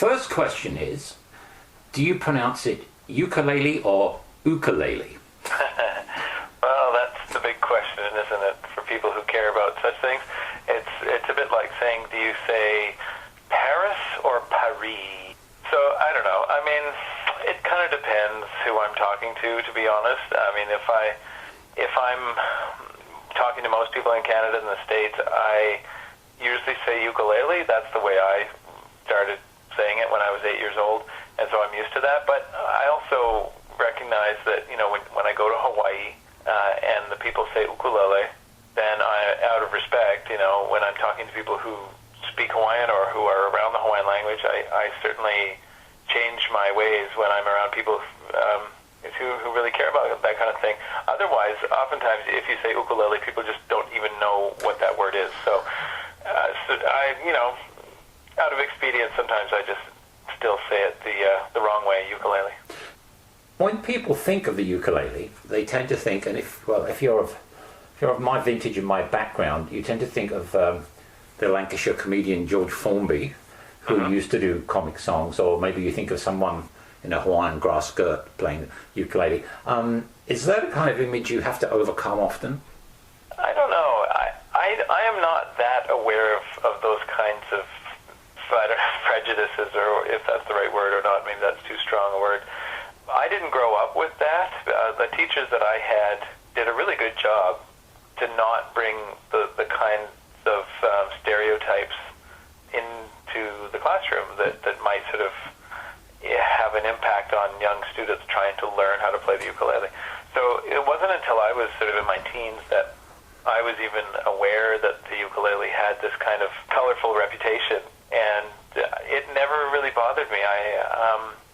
First question is, do you pronounce it ukulele or ukulele? Well, that's the big question, isn't it, for people who care about such things? It's a bit like saying, do you say Paris or Paris? So, I don't know. I mean, it kind of depends who I'm talking to be honest. I mean, if I'm talking to most people in Canada and the States, I usually say ukulele. That's the way I started saying it when I was 8 years old, and so I'm used to that. But I also recognize that, you know, when I go to Hawaii and the people say ukulele, then out of respect, you know, when I'm talking to people who speak Hawaiian or who are around the Hawaiian language, I certainly change my ways when I'm around people who really care about that kind of thing. Otherwise, oftentimes, if you say ukulele, people just don't even know what that word is. So I, you know, out of expedience, sometimes I just still say it the wrong way, ukulele. When people think of the ukulele, they tend to think, and if you're of my vintage and my background, you tend to think of the Lancashire comedian George Formby, who used to do comic songs, or maybe you think of someone in a Hawaiian grass skirt playing ukulele. Is that a kind of image you have to overcome often? I don't know. I am not that aware of those kinds of prejudices, or if that's the right word or not. Maybe that's too strong a word. I didn't grow up with that. The teachers that I had did a really good job to not bring the kinds of stereotypes into the classroom that might sort of have an impact on young students trying to learn how to play the ukulele. So it wasn't until I was sort of in my teens that I was even aware that the ukulele had this kind of colorful reputation, and it never really bothered me.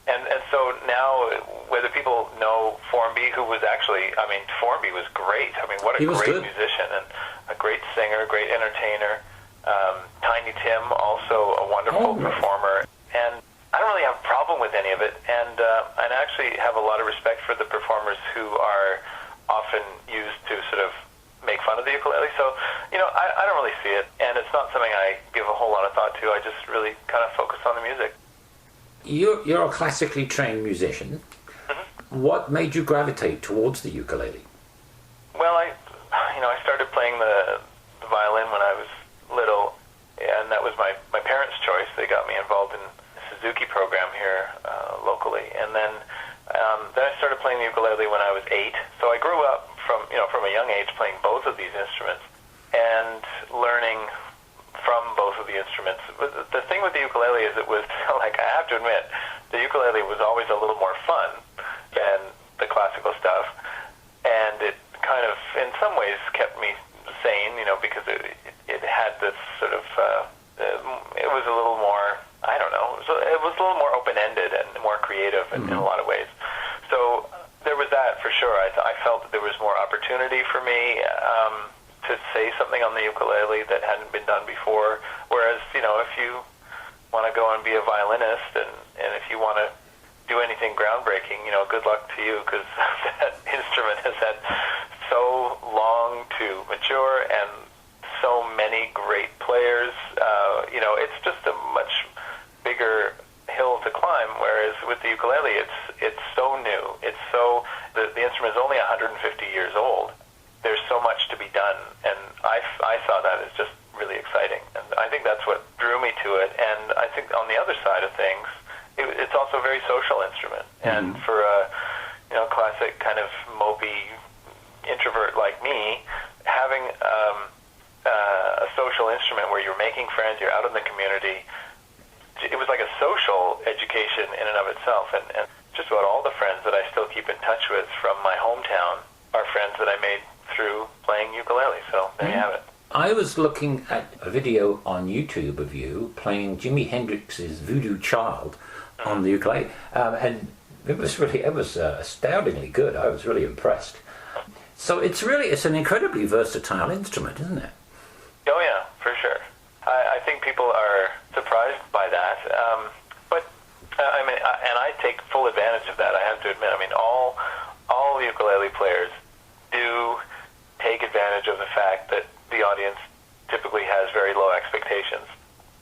And so now, whether people know Formby, who was actually, I mean, Formby was great. I mean, what a great musician and a great singer, a great entertainer. Tiny Tim, also a wonderful performer. And I don't really have a problem with any of it. And I actually have a lot of respect for the performers who are often used to sort of make fun of the ukulele. So, you know, I don't really see it. And it's not something I give a whole lot of thought to. I just really kind of focus on the music. You're a classically trained musician. Mm-hmm. What made you gravitate towards the ukulele? Well, I started playing the violin when I was little, and that was my parents' choice. They got me involved in the Suzuki program here locally, and then I started playing the ukulele when I was 8. So I grew up from a young age playing both of these instruments and learning from both of the instruments. But the thing with the ukulele is it was, like, I have to admit, the ukulele was always a little more fun than the classical stuff, and it kind of, in some ways, kept me sane, you know, because it had this sort of, it was a little more, I don't know, it was a little more open-ended and more creative in a lot of ways. So there was that for sure. I felt that there was more opportunity for me to say something on the ukulele that hadn't been done before. Whereas, you know, if you want to go and be a violinist and if you want to do anything groundbreaking, you know, good luck to you, because that instrument has had so long to mature and so many great players. You know, it's just a much bigger hill to climb, whereas with the ukulele, it's so new. It's so, the instrument is only 150 years old. There's so much to be done, and I saw that as just really exciting, and I think that's what drew me to it. And I think on the other side of things, it's also a very social instrument, and for a classic kind of mopey introvert like me, having a social instrument where you're making friends, you're out in the community, it was like a social education in and of itself, and just about all the friends that I still keep in touch with from my hometown are friends that I made through playing ukulele. So there you have it. I was looking at a video on YouTube of you playing Jimi Hendrix's Voodoo Child on the ukulele, and it was astoundingly good. I was really impressed. So it's an incredibly versatile instrument, isn't it? Oh yeah, for sure. I think people are surprised by that, but I mean, and I take full advantage of that. I have to admit. I mean, all ukulele players do take advantage of the fact that the audience typically has very low expectations,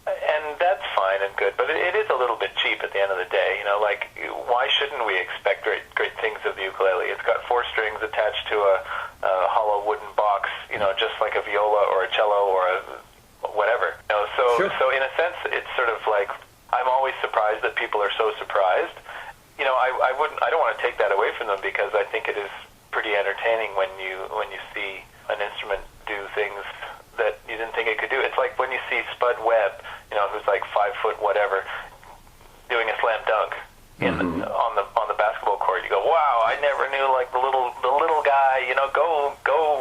and that's fine. fine and good, but it is a little bit cheap at the end of the day. You know, like, why shouldn't we expect great things of the ukulele? It's got 4 strings attached to a hollow wooden box, you know, just like a viola or a cello or a whatever. You know, so in a sense, it's sort of like, I'm always surprised that people are so surprised. You know, I don't want to take that away from them, because I think it is pretty entertaining when you see an instrument do things that you didn't think it could do. It's like when you see Spud Webb, you know, who's like 5 foot whatever, doing a slam dunk on the basketball court. You go, wow, I never knew, like, the little guy, you know, go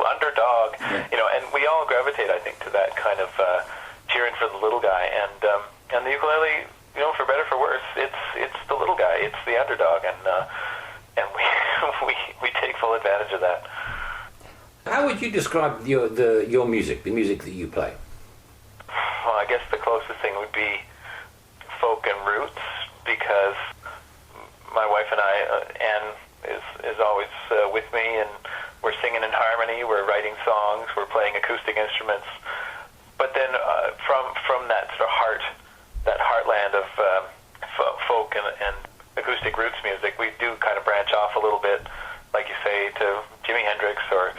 underdog. Yeah. You know, and we all gravitate, I think, to that kind of cheering for the little guy. And the ukulele, you know, for better for worse, it's the little guy, it's the underdog, and we take full advantage of that. How would you describe your music, the music that you play? Well, I guess the closest thing would be folk and roots, because my wife and I, Anne, is always with me, and we're singing in harmony, we're writing songs, we're playing acoustic instruments. But then from that sort of that heartland of folk and acoustic roots music, we do kind of branch off a little bit, like you say, to Jimi Hendrix, or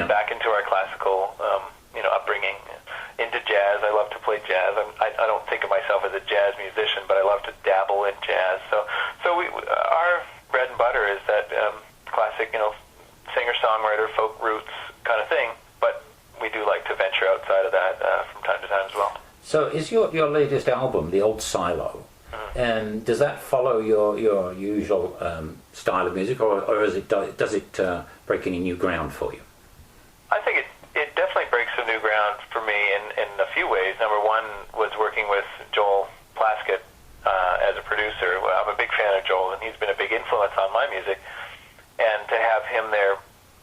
back into our classical, you know, upbringing, into jazz. I love to play jazz. I don't think of myself as a jazz musician, but I love to dabble in jazz. So our bread and butter is that classic, you know, singer-songwriter, folk roots kind of thing. But we do like to venture outside of that from time to time as well. So is your latest album, The Old Silo, and does that follow your usual style of music, or does it break any new ground for you? I think it definitely breaks some new ground for me in a few ways. Number one was working with Joel Plaskett as a producer. Well, I'm a big fan of Joel, and he's been a big influence on my music. And to have him there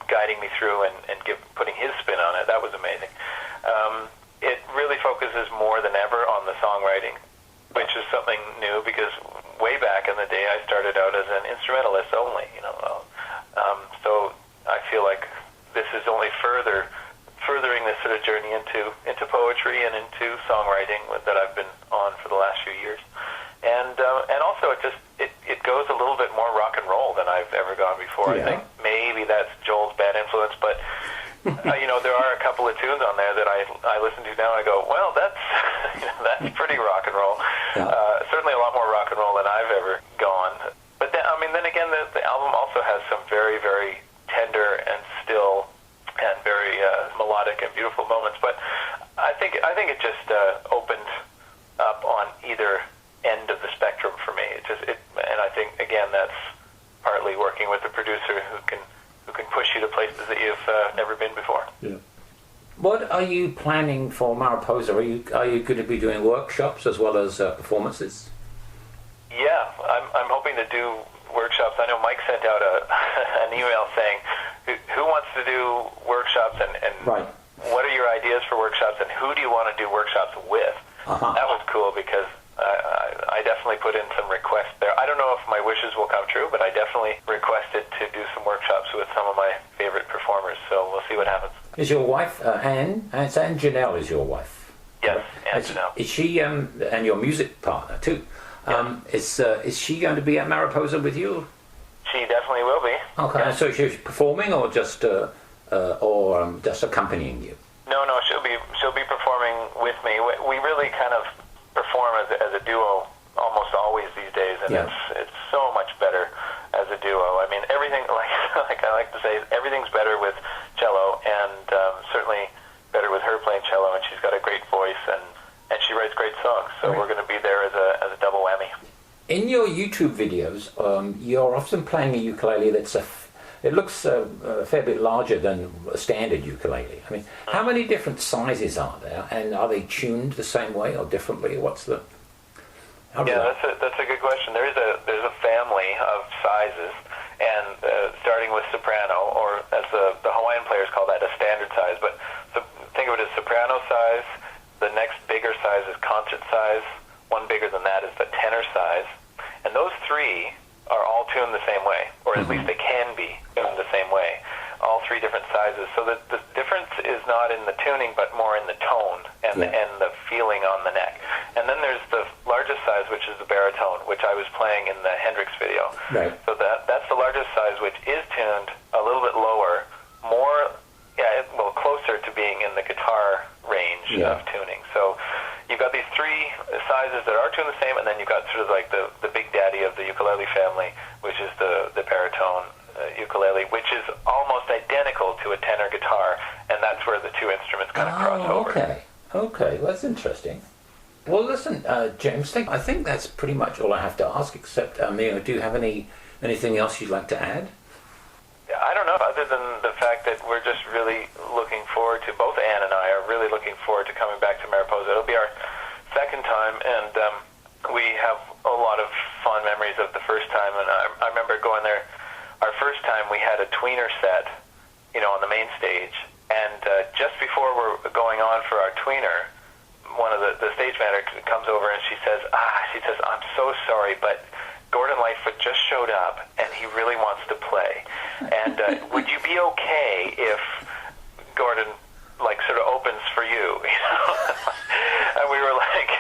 guiding me through and putting his spin on it, that was amazing. It really focuses more than ever on the songwriting, which is something new, because way back in the day I started out as an instrumentalist only, you know. So I feel like this is only furthering this sort of journey into poetry and into songwriting that I've been on for the last few years. And also it goes a little bit more rock and roll than I've ever gone before. Yeah. I think maybe that's Joel's bad influence, but you know, there are a couple of tunes on there that I listen to now and I go, well, that's that's pretty rock and roll. Yeah. Certainly a lot more rock and roll than I've ever gone. But then again, the album also has some very, very tender and still and very melodic and beautiful moments. But I think it just opened up on either end of the spectrum for me. And I think, again, that's partly working with a producer who can push you to places that you've never been before. Yeah. What are you planning for Mariposa? Are you going to be doing workshops as well as performances? Yeah, I'm hoping to do workshops. I know Mike sent out an email saying, who wants to do workshops, and right. What are your ideas for workshops, and who do you want to do workshops with? Uh-huh. That was cool, because I definitely put in some requests there. I don't know if my wishes will come true, but I definitely requested to do some workshops with some of my favorite performers, so we'll see what happens. Is your wife, Anne Janelle is your wife? Yes, Anne Janelle. Is she, and your music partner too, is she going to be at Mariposa with you? She definitely will be. Okay, yeah. So she's performing, or just accompanying you? No, she'll be performing with me. We really kind of perform as a duo almost always these days, and it's so much better as a duo. I mean, everything, like I like to say, everything's better with cello, and certainly better with her playing cello, and she's got a great voice, and she writes great songs, so we're going to be there as a double whammy. In your YouTube videos, you're often playing a ukulele it looks a fair bit larger than a standard ukulele. I mean, how many different sizes are there, and are they tuned the same way or differently? That's a good question. There's a family of sizes, and starting with soprano, or as the Hawaiian players call that, a standard size. But think of it as soprano size. The next bigger size is concert size. One bigger than that is the tenor size, and those three are all tuned the same way, or at least they can be tuned the same way, all three different sizes. So the difference is not in the tuning, but more in the tone and the feeling on the neck. And then there's the larger I was playing in the Hendrixs video. Right. So that's the largest size, which is tuned a little bit lower, more, closer to being in the guitar range of tuning. So you've got these three sizes that are tuned the same, and then you've got sort of like the big daddy of the ukulele family, which is the baritone ukulele, which is almost identical to a tenor guitar, and that's where the two instruments kind of cross over. Okay, well, that's interesting. Well, listen, James, I think that's pretty much all I have to ask, except, do you have anything else you'd like to add? I don't know, other than the fact that we're just really looking forward to, both Anne and I are really looking forward to coming back to Mariposa. It'll be our second time, and we have a lot of fond memories of the first time, and I remember going there. Our first time we had a tweener set, on the main stage, and just before we're going on for our tweener, one of the stage manager comes over and she says, I'm so sorry, but Gordon Lightfoot just showed up and he really wants to play. And would you be okay if Gordon sort of opens for you? And we were like,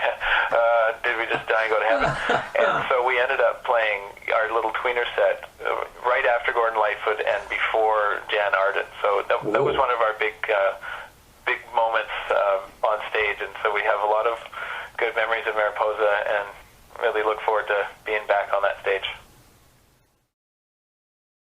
did we just die and go to heaven? And so we ended up playing our little tweener set right after Gordon Lightfoot and before Jan Arden. So that was one of our big moments on stage, and so we have a lot of good memories of Mariposa and really look forward to being back on that stage.